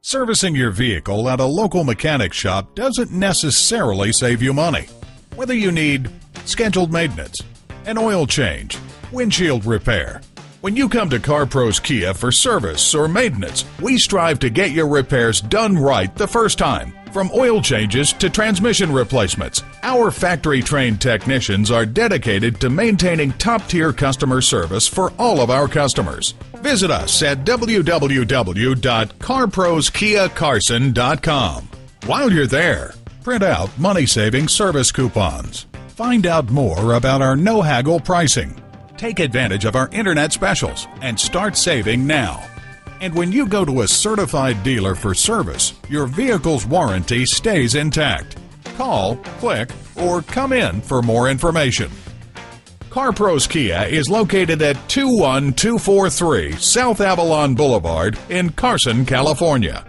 Servicing your vehicle at a local mechanic shop doesn't necessarily save you money. Whether you need scheduled maintenance, an oil change, windshield repair. When you come to CarPros Kia for service or maintenance, we strive to get your repairs done right the first time. From oil changes to transmission replacements, our factory-trained technicians are dedicated to maintaining top-tier customer service for all of our customers. Visit us at www.carproskiacarson.com. While you're there, print out money-saving service coupons. Find out more about our no-haggle pricing. Take advantage of our internet specials and start saving now. And when you go to a certified dealer for service, your vehicle's warranty stays intact. Call, click, or come in for more information. CarPros Kia is located at 21243 South Avalon Boulevard in Carson, California.